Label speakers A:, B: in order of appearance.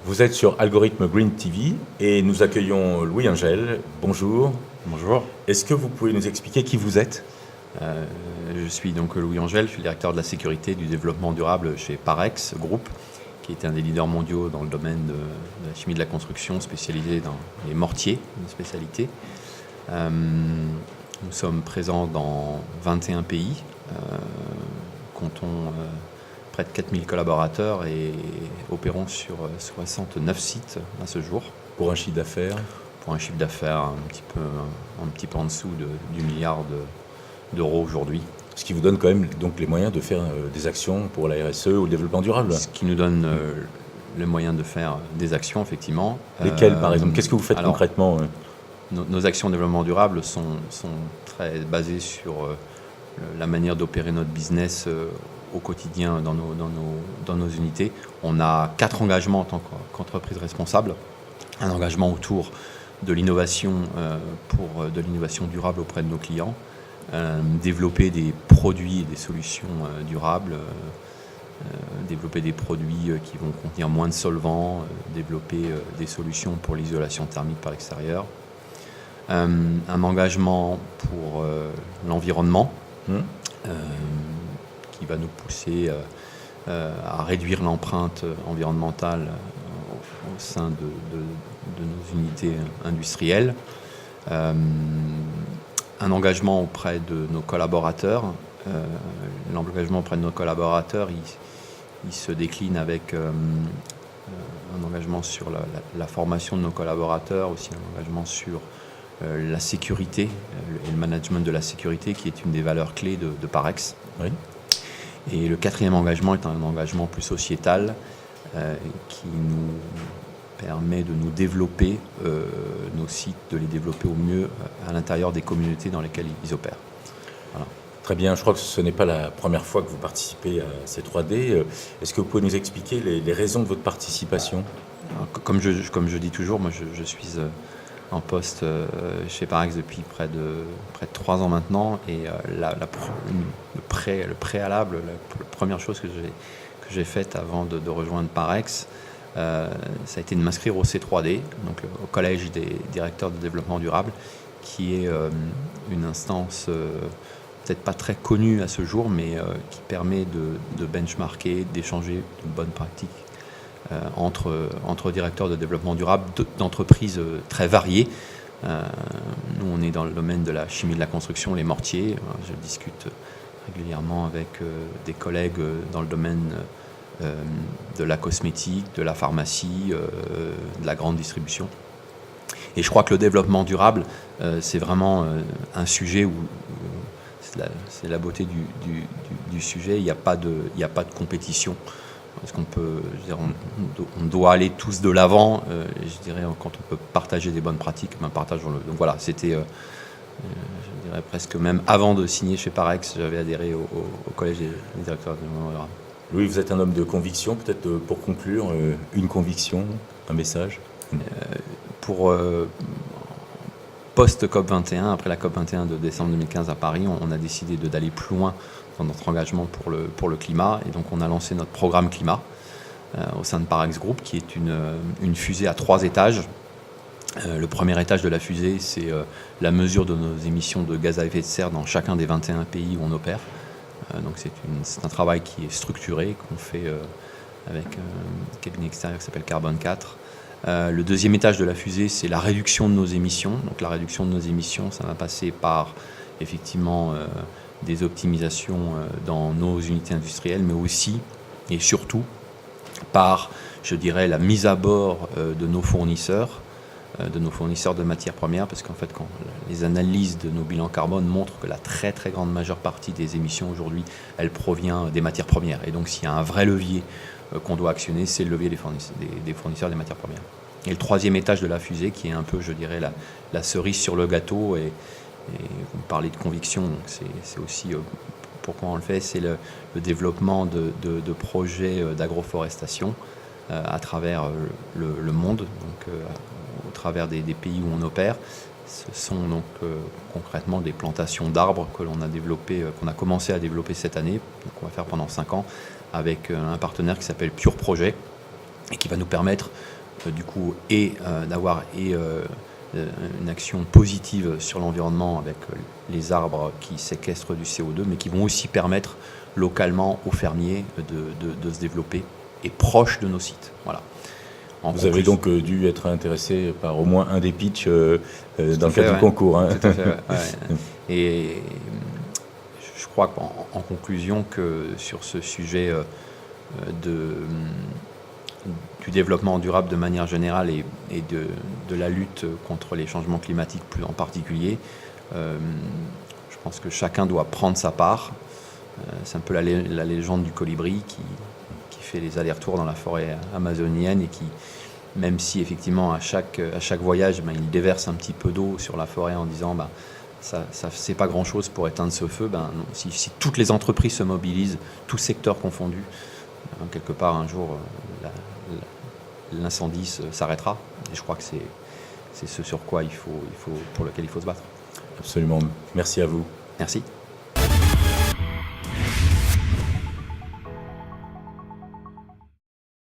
A: Vous êtes sur Algorithme Green TV et nous accueillons Louis Angel. Bonjour.
B: Bonjour.
A: Est-ce que vous pouvez nous expliquer qui vous êtes ?
B: Je suis donc Louis Angel, je suis directeur de la sécurité et du développement durable chez Parex Group, qui est un des leaders mondiaux dans le domaine de la chimie de la construction, spécialisé dans les mortiers, une spécialité. Nous sommes présents dans 21 pays, comptons près de 4000 collaborateurs et opérons sur 69 sites à ce jour.
A: Pour un chiffre d'affaires ?
B: Pour un chiffre d'affaires un petit peu en dessous du milliard d'euros aujourd'hui.
A: Ce qui vous donne quand même donc les moyens de faire des actions pour la RSE ou le développement durable.
B: Ce qui nous donne les moyens de faire des actions, effectivement.
A: Lesquelles, par exemple ? Qu'est-ce que vous faites concrètement ?
B: Nos actions de développement durable sont très basées sur la manière d'opérer notre business au quotidien dans nos unités. On a 4 engagements en tant qu'entreprise responsable. Un engagement autour de l'innovation pour de l'innovation durable auprès de nos clients. Développer des produits et des solutions durables, développer des produits qui vont contenir moins de solvants, développer des solutions pour l'isolation thermique par l'extérieur. Un engagement pour l'environnement qui va nous pousser à réduire l'empreinte environnementale au sein de nos unités industrielles. Un engagement auprès de nos collaborateurs. L'engagement auprès de nos collaborateurs, il se décline avec un engagement sur la formation de nos collaborateurs, aussi un engagement sur la sécurité et le management de la sécurité, qui est une des valeurs clés de Parex.
A: Oui.
B: Et le 4e engagement est un engagement plus sociétal qui nous permet de nous développer, nos sites, de les développer au mieux à l'intérieur des communautés dans lesquelles ils opèrent. Voilà.
A: Très bien, je crois que ce n'est pas la première fois que vous participez à ces 3D. Est-ce que vous pouvez nous expliquer les raisons de votre participation ?
B: Comme je dis toujours, moi je suis en poste chez Parex depuis près de 3 ans maintenant, et le préalable, la première chose que j'ai faite avant de rejoindre Parex, ça a été de m'inscrire au C3D, donc au Collège des directeurs de développement durable, qui est une instance peut-être pas très connue à ce jour, mais qui permet de benchmarker, d'échanger de bonnes pratiques entre directeurs de développement durable d'entreprises très variées. Nous, on est dans le domaine de la chimie de la construction, les mortiers. Je discute régulièrement avec des collègues dans le domaine de la cosmétique, de la pharmacie, de la grande distribution. Et je crois que le développement durable, c'est vraiment un sujet où c'est la beauté du sujet. Il n'y a pas de compétition. Parce qu'on peut, on doit aller tous de l'avant. Je dirais, quand on peut partager des bonnes pratiques, partageons-le. Donc voilà, c'était, je dirais presque même avant de signer chez Parex, j'avais adhéré au Collège des directeurs de développement durable.
A: Louis, vous êtes un homme de conviction. Peut-être pour conclure, une conviction, un message.
B: Pour post-COP21, après la COP21 de décembre 2015 à Paris, on a décidé d'aller plus loin dans notre engagement pour le climat. Et donc on a lancé notre programme climat au sein de Parex Group, qui est une fusée à 3 étages. Le premier étage de la fusée, c'est la mesure de nos émissions de gaz à effet de serre dans chacun des 21 pays où on opère. Donc c'est un travail qui est structuré, qu'on fait avec un cabinet extérieur qui s'appelle Carbone 4. Le deuxième étage de la fusée, c'est la réduction de nos émissions. Donc la réduction de nos émissions, ça va passer par effectivement des optimisations dans nos unités industrielles, mais aussi et surtout par, je dirais, la mise à bord de nos fournisseurs de matières premières, parce qu'en fait, quand les analyses de nos bilans carbone montrent que la très très grande majeure partie des émissions aujourd'hui, elle provient des matières premières. Et donc s'il y a un vrai levier qu'on doit actionner, c'est le levier des fournisseurs des matières premières. Et le troisième étage de la fusée, qui est un peu, je dirais, la cerise sur le gâteau, et vous me parlez de conviction, donc c'est aussi pourquoi on le fait, c'est le développement de projets d'agroforestation à travers le monde, donc au travers des pays où on opère. Ce sont donc concrètement des plantations d'arbres que l'on a développées, qu'on a commencé à développer cette année, donc on va faire pendant 5 ans, avec un partenaire qui s'appelle Pure Projet, et qui va nous permettre du coup, d'avoir une action positive sur l'environnement avec les arbres qui séquestrent du CO2, mais qui vont aussi permettre localement aux fermiers de se développer et proche de nos sites. Voilà.
A: Vous avez donc dû être intéressé par au moins un des pitchs dans le cadre du concours. Hein.
B: Tout à fait, ouais. Et je crois qu'en conclusion que sur ce sujet du développement durable de manière générale et de la lutte contre les changements climatiques plus en particulier, je pense que chacun doit prendre sa part. C'est un peu la légende du colibri qui fait les allers-retours dans la forêt amazonienne et qui, même si effectivement à chaque voyage, il déverse un petit peu d'eau sur la forêt en disant ça c'est pas grand-chose pour éteindre ce feu, non, si toutes les entreprises se mobilisent, tous secteurs confondus, quelque part un jour l'incendie s'arrêtera. Et je crois que c'est ce sur quoi pour lequel il faut se battre.
A: Absolument. Merci à vous.
B: Merci.